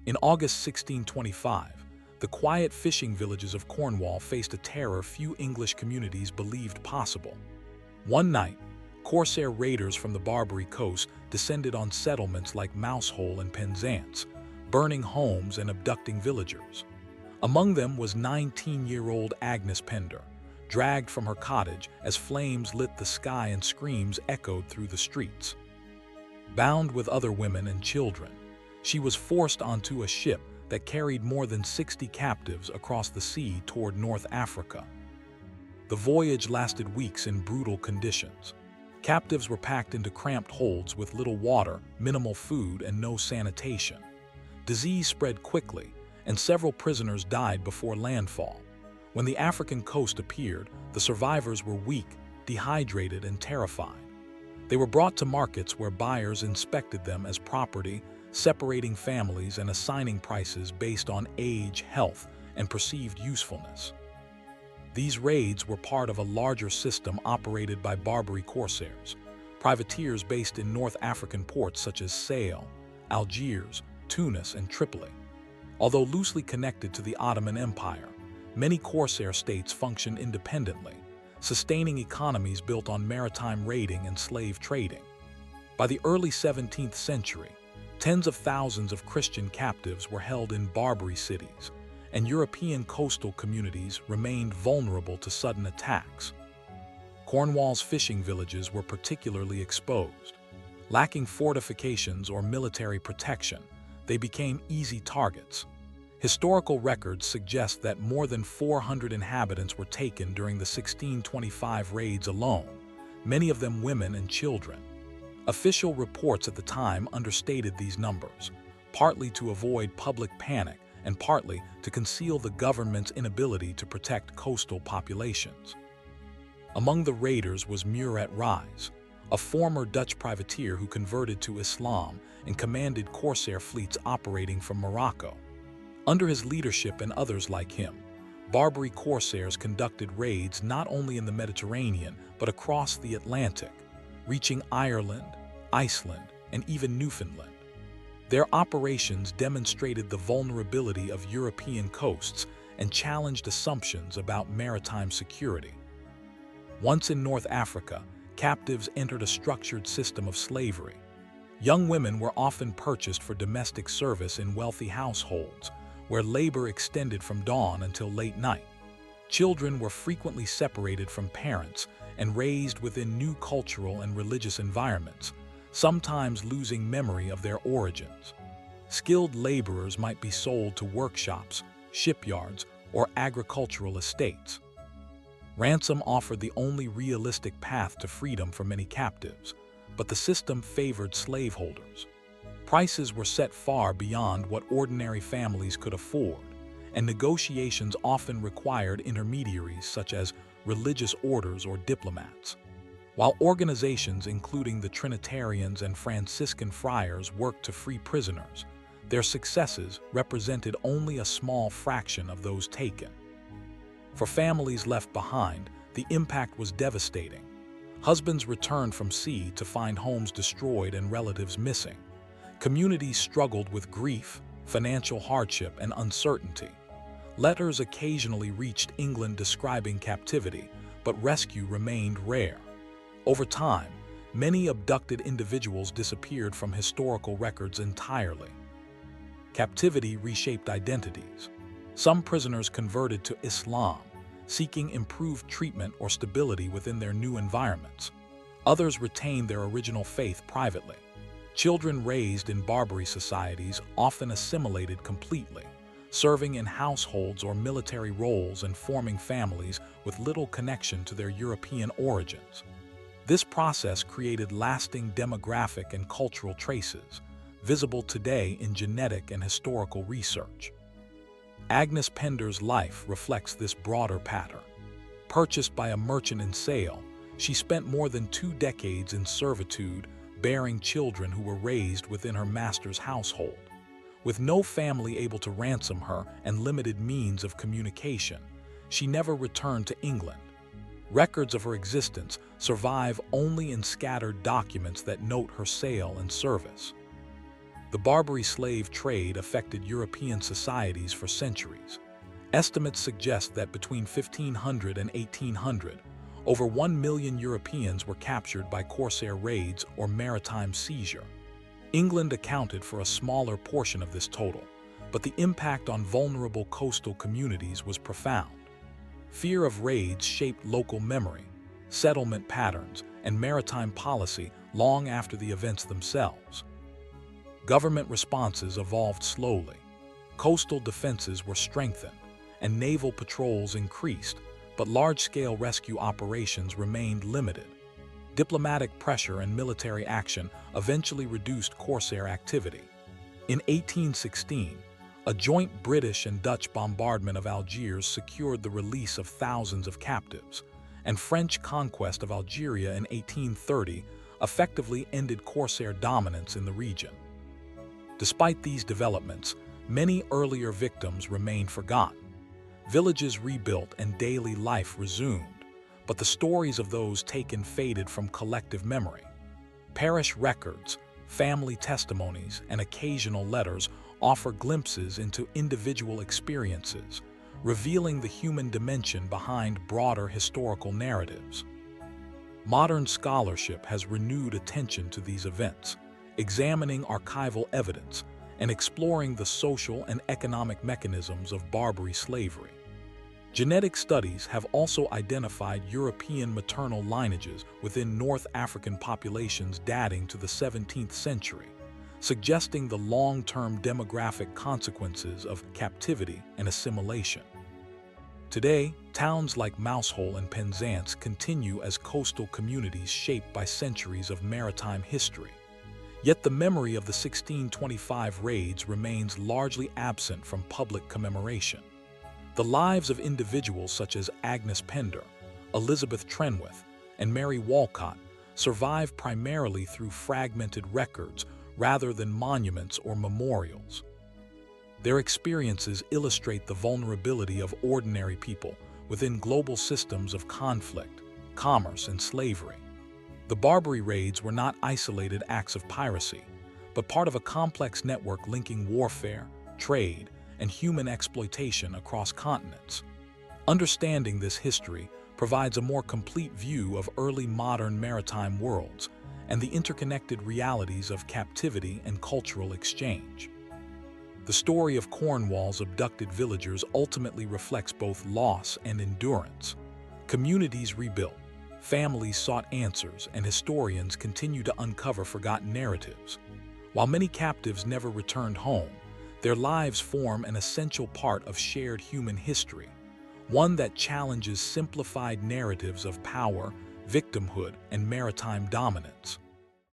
In August 1625, the quiet fishing villages of Cornwall faced a terror few English communities believed possible. One night, Corsair raiders from the Barbary coast descended on settlements like Mousehole and Penzance, burning homes and abducting villagers. Among them was 19-year-old Agnes Pender, dragged from her cottage as flames lit the sky and screams echoed through the streets. Bound with other women and children, she was forced onto a ship that carried more than 60 captives across the sea toward North Africa. The voyage lasted weeks in brutal conditions. Captives were packed into cramped holds with little water, minimal food, and no sanitation. Disease spread quickly, and several prisoners died before landfall. When the African coast appeared, the survivors were weak, dehydrated, and terrified. They were brought to markets where buyers inspected them as property, separating families and assigning prices based on age, health, and perceived usefulness. These raids were part of a larger system operated by Barbary Corsairs, privateers based in North African ports such as Sale, Algiers, Tunis, and Tripoli. Although loosely connected to the Ottoman Empire, many Corsair states functioned independently, sustaining economies built on maritime raiding and slave trading. By the early 17th century, tens of thousands of Christian captives were held in Barbary cities, and European coastal communities remained vulnerable to sudden attacks. Cornwall's fishing villages were particularly exposed. Lacking fortifications or military protection, they became easy targets. Historical records suggest that more than 400 inhabitants were taken during the 1625 raids alone, many of them women and children. Official reports at the time understated these numbers, partly to avoid public panic and partly to conceal the government's inability to protect coastal populations. Among the raiders was Murat Reis, a former Dutch privateer who converted to Islam and commanded Corsair fleets operating from Morocco. Under his leadership and others like him, Barbary Corsairs conducted raids not only in the Mediterranean but across the Atlantic, reaching Ireland, Iceland, and even Newfoundland. Their operations demonstrated the vulnerability of European coasts and challenged assumptions about maritime security. Once in North Africa, captives entered a structured system of slavery. Young women were often purchased for domestic service in wealthy households, where labor extended from dawn until late night. Children were frequently separated from parents and raised within new cultural and religious environments, sometimes losing memory of their origins. Skilled laborers might be sold to workshops, shipyards, or agricultural estates. Ransom offered the only realistic path to freedom for many captives, but the system favored slaveholders. Prices were set far beyond what ordinary families could afford, and negotiations often required intermediaries such as religious orders or diplomats. While organizations including the Trinitarians and Franciscan friars worked to free prisoners, their successes represented only a small fraction of those taken. For families left behind, the impact was devastating. Husbands returned from sea to find homes destroyed and relatives missing. Communities struggled with grief, financial hardship, and uncertainty. Letters occasionally reached England describing captivity, but rescue remained rare. Over time, many abducted individuals disappeared from historical records entirely. Captivity reshaped identities. Some prisoners converted to Islam, seeking improved treatment or stability within their new environments. Others retained their original faith privately. Children raised in Barbary societies often assimilated completely, serving in households or military roles and forming families with little connection to their European origins. This process created lasting demographic and cultural traces, visible today in genetic and historical research. Agnes Pender's life reflects this broader pattern. Purchased by a merchant in Sale, she spent more than 2 decades in servitude, bearing children who were raised within her master's household. With no family able to ransom her and limited means of communication, she never returned to England. Records of her existence survive only in scattered documents that note her sale and service. The Barbary slave trade affected European societies for centuries. Estimates suggest that between 1500 and 1800, over 1 million Europeans were captured by Corsair raids or maritime seizure. England accounted for a smaller portion of this total, but the impact on vulnerable coastal communities was profound. Fear of raids shaped local memory, settlement patterns, and maritime policy long after the events themselves. Government responses evolved slowly. Coastal defenses were strengthened, and naval patrols increased, but large-scale rescue operations remained limited. Diplomatic pressure and military action eventually reduced Corsair activity. In 1816, a joint British and Dutch bombardment of Algiers secured the release of thousands of captives, and French conquest of Algeria in 1830 effectively ended Corsair dominance in the region. Despite these developments, many earlier victims remained forgotten. Villages rebuilt and daily life resumed, but the stories of those taken faded from collective memory. Parish records, family testimonies, and occasional letters offer glimpses into individual experiences, revealing the human dimension behind broader historical narratives. Modern scholarship has renewed attention to these events, examining archival evidence and exploring the social and economic mechanisms of Barbary slavery. Genetic studies have also identified European maternal lineages within North African populations dating to the 17th century, suggesting the long-term demographic consequences of captivity and assimilation. Today, towns like Mousehole and Penzance continue as coastal communities shaped by centuries of maritime history. Yet the memory of the 1625 raids remains largely absent from public commemoration. The lives of individuals such as Agnes Pender, Elizabeth Trenwith, and Mary Walcott survive primarily through fragmented records rather than monuments or memorials. Their experiences illustrate the vulnerability of ordinary people within global systems of conflict, commerce, and slavery. The Barbary raids were not isolated acts of piracy, but part of a complex network linking warfare, trade, and human exploitation across continents. Understanding this history provides a more complete view of early modern maritime worlds and the interconnected realities of captivity and cultural exchange. The story of Cornwall's abducted villagers ultimately reflects both loss and endurance. Communities rebuilt, families sought answers, and historians continue to uncover forgotten narratives. While many captives never returned home, their lives form an essential part of shared human history, one that challenges simplified narratives of power, victimhood, and maritime dominance.